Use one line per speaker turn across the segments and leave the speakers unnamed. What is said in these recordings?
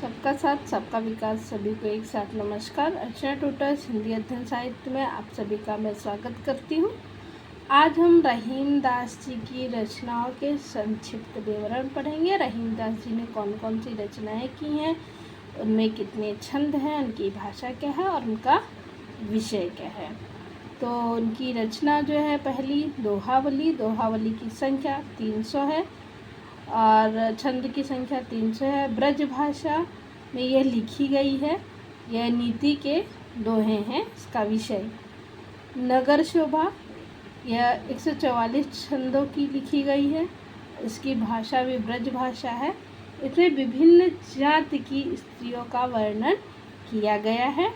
सबका साथ सबका विकास, सभी को एक साथ नमस्कार। अर्चना ट्यूटर्स हिंदी अध्ययन साहित्य में आप सभी का मैं स्वागत करती हूँ। आज हम रहीम दास जी की रचनाओं के संक्षिप्त विवरण पढ़ेंगे। रहीम दास जी ने कौन कौन सी रचनाएं की हैं, उनमें कितने छंद हैं, उनकी भाषा क्या है और उनका विषय क्या है। तो उनकी रचना जो है, पहली दोहावली की संख्या 300 है और छंद की संख्या 300 है। ब्रज भाषा में यह लिखी गई है। यह नीति के दोहे हैं। इसका विषय नगर शोभा, यह 144 छंदों की लिखी गई है। इसकी भाषा भी ब्रज भाषा है। इसमें विभिन्न जाति की स्त्रियों का वर्णन किया गया है।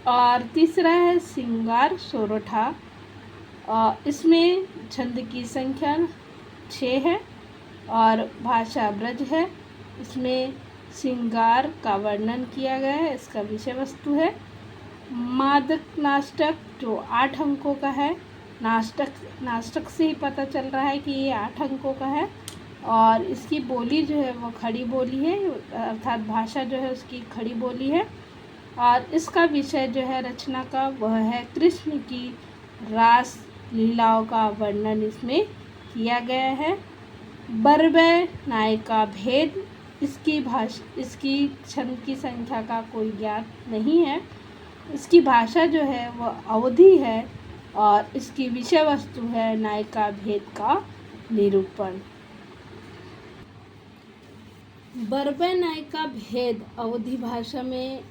और तीसरा है श्रृंगार सोरठा, इसमें छंद की संख्या 6 है और भाषा ब्रज है। इसमें श्रृंगार का वर्णन किया गया है। इसका विषय वस्तु है मादक नाटक, जो 8 अंकों का है। नाटक से ही पता चल रहा है कि ये 8 अंकों का है। और इसकी बोली जो है वो खड़ी बोली है, अर्थात भाषा जो है उसकी खड़ी बोली है। और इसका विषय जो है रचना का वह है कृष्ण की रास लीलाओं का वर्णन इसमें किया गया है। बरबय नायिका भेद, इसकी छंद की संख्या का कोई ज्ञात नहीं है। इसकी भाषा जो है वह अवधी है और इसकी विषय वस्तु है नायिका भेद का निरूपण। बरबय नायिका भेद अवधी भाषा में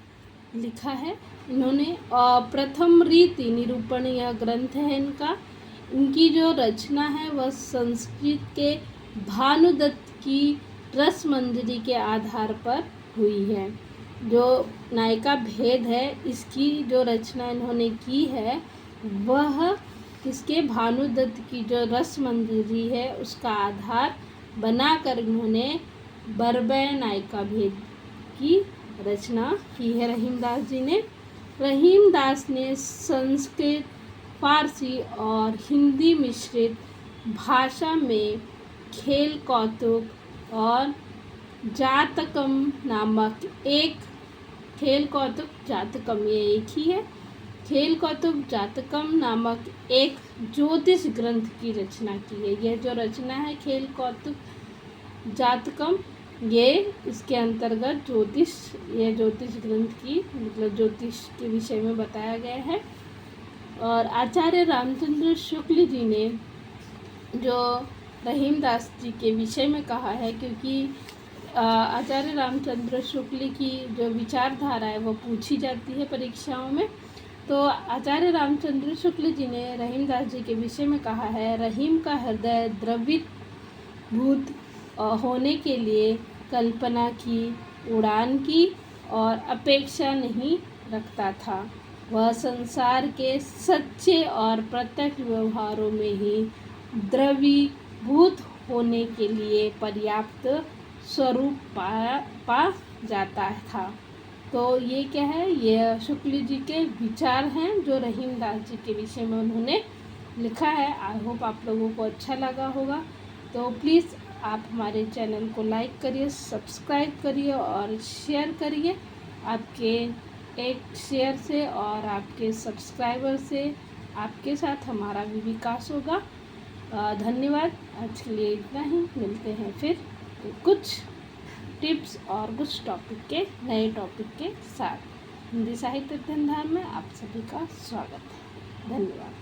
लिखा है इन्होंने। प्रथम रीति निरूपण यह ग्रंथ है इनका। इनकी जो रचना है वह संस्कृत के भानुदत्त की रसमंजरी के आधार पर हुई है। जो नायिका भेद है, इसकी जो रचना इन्होंने की है वह किसके, भानुदत्त की जो रसमंजरी है उसका आधार बनाकर इन्होंने बरबय नायिका भेद की रचना की है रहीम दास जी ने। रहीम दास ने संस्कृत, फारसी और हिंदी मिश्रित भाषा में खेल कौतुक और जातकम नामक एक खेल कौतुक जातकम ये एक ही है। खेल कौतुक जातकम नामक एक ज्योतिष ग्रंथ की रचना की है। यह जो रचना है खेल कौतुक जातकम, ये इसके अंतर्गत ज्योतिष ग्रंथ की मतलब ज्योतिष के विषय में बताया गया है। और आचार्य रामचंद्र शुक्ल जी ने जो रहीम दास जी के विषय में कहा है, क्योंकि आचार्य रामचंद्र शुक्ल की जो विचारधारा है वो पूछी जाती है परीक्षाओं में। तो आचार्य रामचंद्र शुक्ल जी ने रहीम दास जी के विषय में कहा है, रहीम का हृदय द्रवीभूत होने के लिए कल्पना की उड़ान की और अपेक्षा नहीं रखता था। वह संसार के सच्चे और प्रत्यक्ष व्यवहारों में ही द्रवीभूत होने के लिए पर्याप्त स्वरूप पा जाता था। तो ये क्या है, ये शुक्ल जी के विचार हैं जो रहीम दास जी के विषय में उन्होंने लिखा है। आई होप आप लोगों को अच्छा लगा होगा। तो प्लीज़ आप हमारे चैनल को लाइक करिए, सब्सक्राइब करिए और शेयर करिए। आपके एक शेयर से और आपके सब्सक्राइबर से आपके साथ हमारा भी विकास होगा। धन्यवाद। आज के लिए इतना ही। मिलते हैं फिर कुछ टिप्स और कुछ नए टॉपिक के साथ। हिंदी साहित्य अध्ययन में आप सभी का स्वागत है। धन्यवाद।